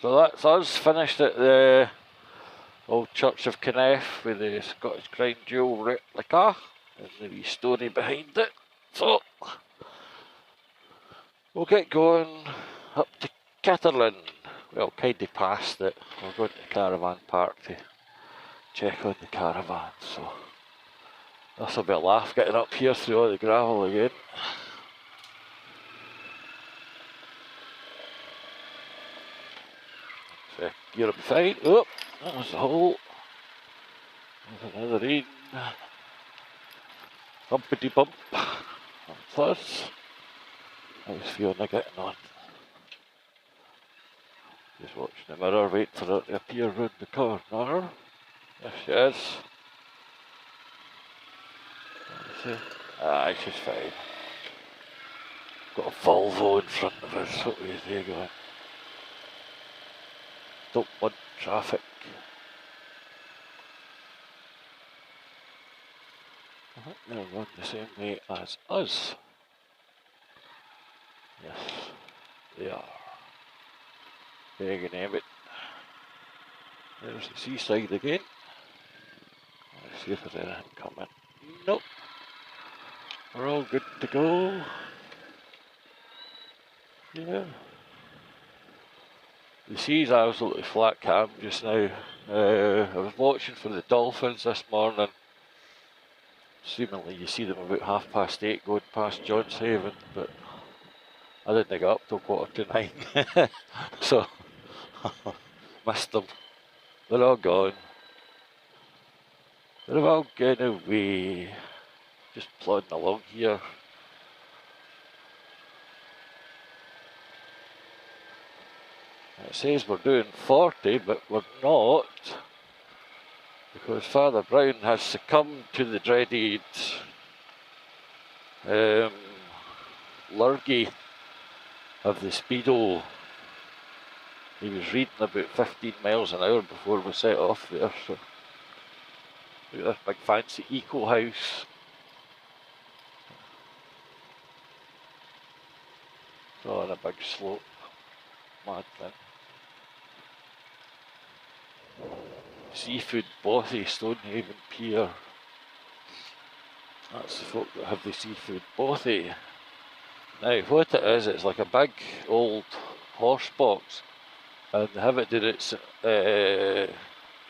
So that's us finished at the old Church of Kenneth with the Scottish Crown Jewel replica and the wee story behind it. So we'll get going up to Catterline. Well, kind of past it. We're going to Caravan Park to check on the caravan. So this'll be a laugh getting up here through all the gravel again. So gear will be fine. Oh, there's a hole. There's another in. Bumpity bump. That's us. How's Fiona getting on? Just watching the mirror, wait for her to appear round the corner. There she is. Aye, she's fine. Got a Volvo in front of us. What way is he going? Don't want traffic. I think they'll run the same way as us. Yes, they are. Big and name it. There's the seaside again. Let's see if there's anything coming. Nope. We're all good to go. Yeah. The sea's absolutely flat calm just now. I was watching for the dolphins this morning. Seemingly you see them about 8:30 going past Johnshaven, but I didn't get up till 9:15. So missed them. They're all gone. They're all going away. Just plodding along here. It says we're doing 40, but we're not, because Father Brown has succumbed to the dreaded lurgy of the speedo. He was reading about 15 miles an hour before we set off there. So look at this big fancy eco house. It's on a big slope. Mad thing. Seafood Bothy, Stonehaven Pier. That's the folk that have the Seafood Bothy. Now what it is, it's like a big old horse box, and they have it down at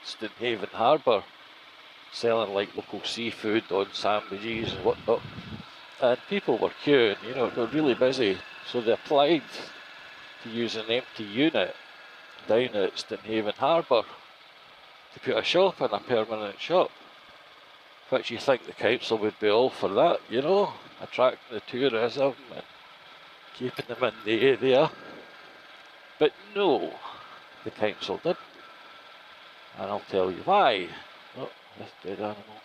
Stonehaven Harbour, selling like local seafood on sandwiches and whatnot. And people were queuing, you know, they're really busy, so they applied to use an empty unit down at Stonehaven Harbour to put a shop in, a permanent shop. Which you think the council would be all for that, you know, attracting the tourism and keeping them in the area. But no, the council didn't. And I'll tell you why. Oh, this dead animal.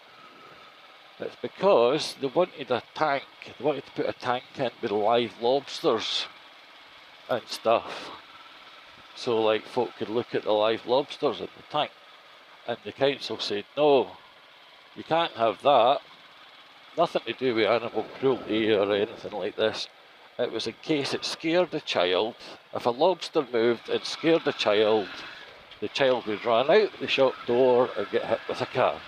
It's because they wanted a tank, they wanted to put a tank in with live lobsters and stuff. So like folk could look at the live lobsters in the tank. And the council said, no, you can't have that. Nothing to do with animal cruelty or anything like this. It was in case it scared a child. If a lobster moved and scared a child, the child would run out the shop door and get hit with a car.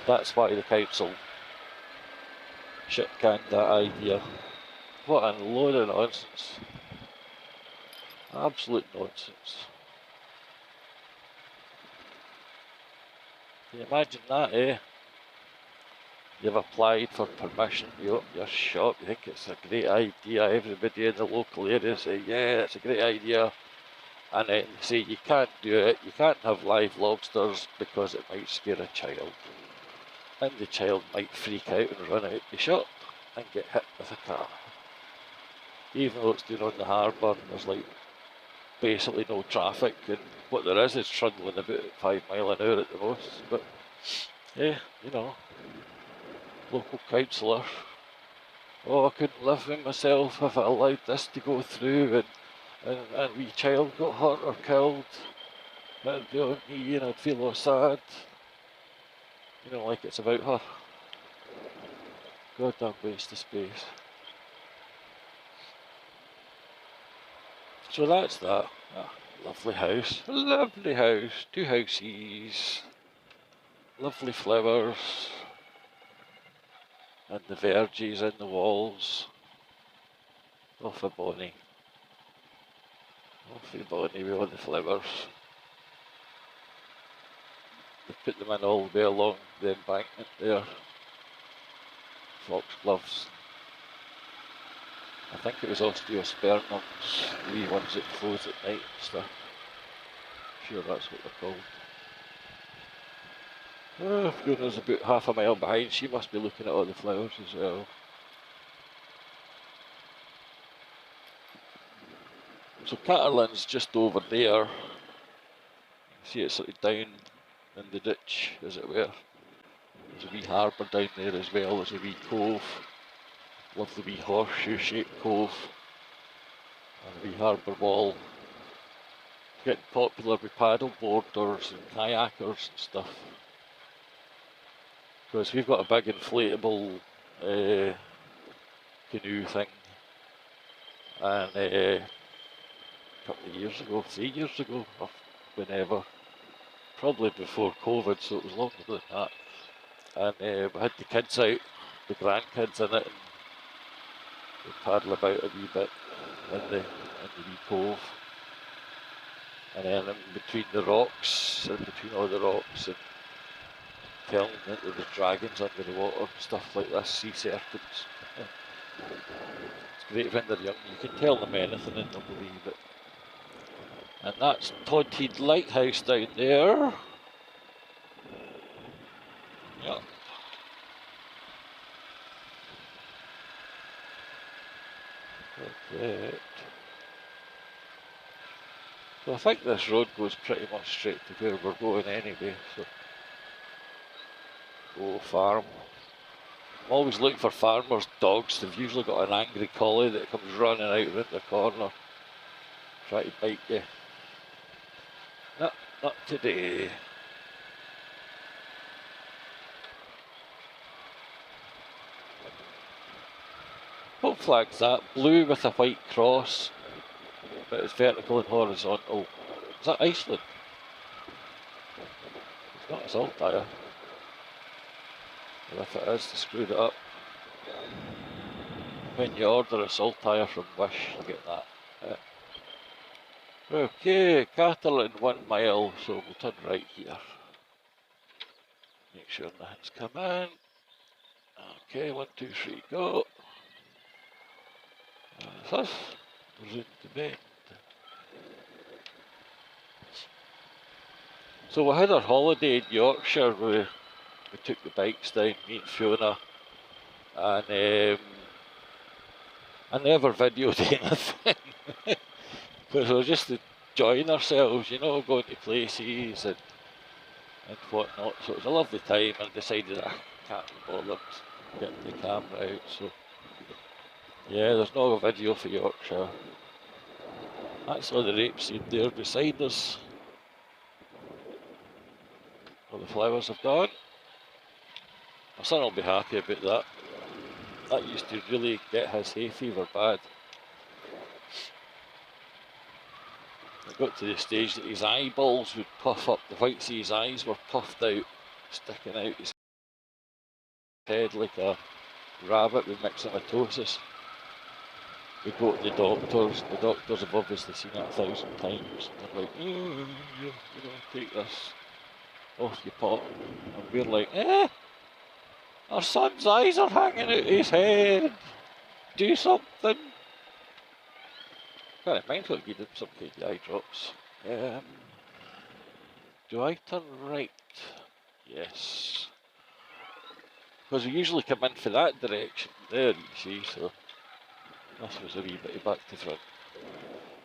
That's why the council shit-canned that idea. What a load of nonsense. Absolute nonsense. Can you imagine that, eh? You've applied for permission, you open your shop, you think it's a great idea, everybody in the local area say, yeah, it's a great idea. And then they say you can't do it, you can't have live lobsters because it might scare a child. And the child might freak out and run out the shop and get hit with a car. Even though it's down on the harbour and there's like basically no traffic, and what there is trundling about 5 miles an hour at the most. But yeah, you know, local councillor, oh, I couldn't live with myself if I allowed this to go through, and a wee child got hurt or killed. That'd be on me and I'd feel all sad. You know, like it's about her. Goddamn waste of space. So that's that. Lovely house. Lovely house. 2 houses. Lovely flowers. And the verges in the walls. Awfully bonny. Awfully bonny with all the flowers. They put them in all the way along the embankment there. Foxgloves. I think it was osteospermums, the wee ones that close at night and stuff. I'm sure that's what they're called. Oh, Fiona's about half a mile behind. She must be looking at all the flowers as well. So Catterline's just over there. See it's sort of down in the ditch, as it were. There's a wee harbour down there as well. There's a wee cove. Lovely wee horseshoe-shaped cove. And a wee harbour wall. Getting popular with paddle boarders and kayakers and stuff. Because we've got a big inflatable canoe thing. And a couple of years ago, 3 years ago, or whenever, probably before COVID, so it was longer than that. And we had the kids out, the grandkids in it, and we paddle about a wee bit in the wee cove. And then in between the rocks, in between all the rocks, and telling that there was dragons under the water and stuff like this, sea serpents. It's great when they're young, you can tell them anything and they'll believe it. And that's Todd Lighthouse down there. Yeah. Okay. So I think this road goes pretty much straight to where we're going anyway, so. Oh, farm. I'm always looking for farmers' dogs. They've usually got an angry collie that comes running out around the corner, try to bite you. No, not today. What flag's that? Blue with a white cross, but it's vertical and horizontal. Is that Iceland? It's not a saltire. Well, if it is, they screwed it up. When you order a saltire from Wish, you get that. Okay, Catterline 1 mile, so we'll turn right here. Make sure nothing's come in. Okay, 1, 2, 3, go. That's us. Round the bend. So we had our holiday in Yorkshire where we took the bikes down, me and Fiona, and I never videoed anything because we were just enjoying ourselves, you know, going to places and whatnot. So it was a lovely time, and decided I can't be bothered getting the camera out. So yeah, there's no a video for Yorkshire. That's all the rapeseed there beside us. All the flowers have gone. My son will be happy about that. That used to really get his hay fever bad. It got to the stage that his eyeballs would puff up, the whites of his eyes were puffed out, sticking out his head like a rabbit with myxomatosis. We go to the doctors have obviously seen it 1,000 times. They're like, you take this off your pot. And we're like, our son's eyes are hanging out his head. Do something. Can't mind what you did some kind of eye drops. Do I turn right? Yes. Because we usually come in for that direction there, you see, so this was a wee bit back to front.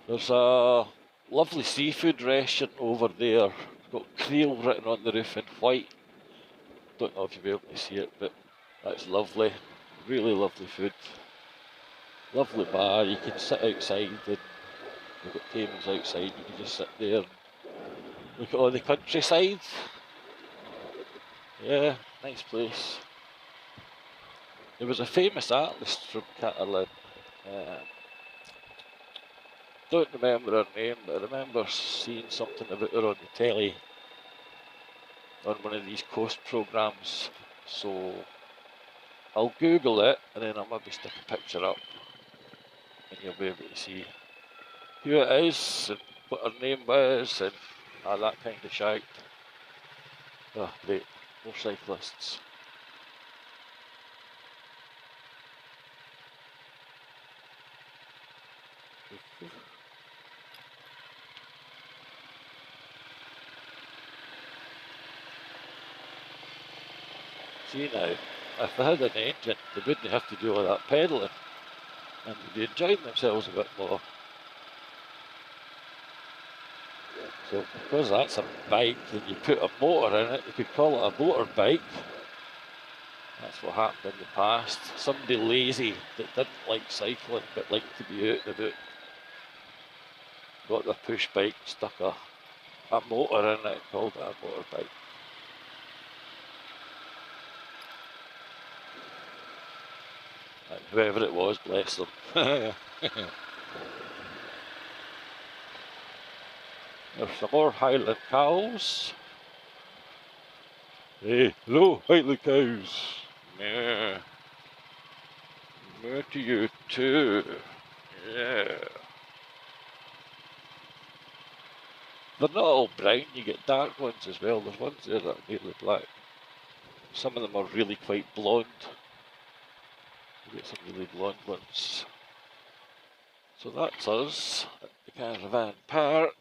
There's a lovely seafood restaurant over there. It's got Creel written on the roof in white. Don't know if you'll be able to see it, but that's lovely. Really lovely food. Lovely bar, you can sit outside and we've got tables outside, you can just sit there and look at all the countryside. Yeah, nice place. There was a famous artist from Catterline. don't remember her name, but I remember seeing something about her on the telly on one of these coast programmes. So I'll Google it and then I'll maybe stick a picture up and you'll be able to see who it is and what her name is and that kind of shite. Oh, great, more cyclists. See now, if they had an engine, they wouldn't have to do all that pedalling and they'd be enjoying themselves a bit more. So because that's a bike and you put a motor in it, you could call it a motor bike. That's what happened in the past. Somebody lazy that didn't like cycling but liked to be out and about got their push bike, stuck a motor in it, called it a motorbike. And whoever it was, bless them. There's some more Highland cows. Hey, hello, Highland cows. Yeah. More to you too. Yeah. They're not all brown, you get dark ones as well. There's ones there that are nearly black. Some of them are really quite blonde. You get some really blonde ones. So that's us at the Caravan Park.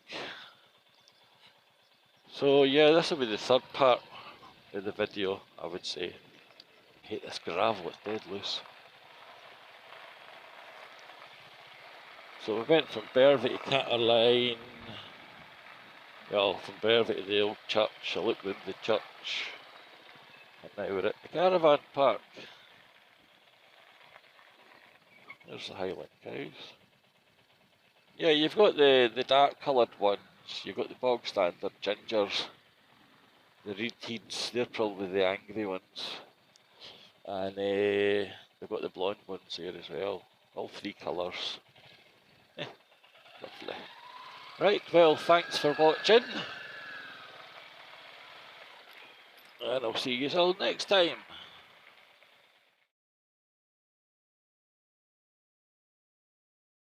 So yeah, this will be the third part of the video, I would say. I hate this gravel, it's dead loose. So we went from Inverbervie to Catterline. Well, from Inverbervie to the old church. I looked round the church. And now we're at the Caravan Park. There's the Highland cows. Yeah, you've got the dark coloured ones. You've got the bog standard gingers. The reed teeds, they're probably the angry ones. And they've got the blonde ones here as well. All three colours. Lovely. Right, well, thanks for watching. And I'll see you all next time.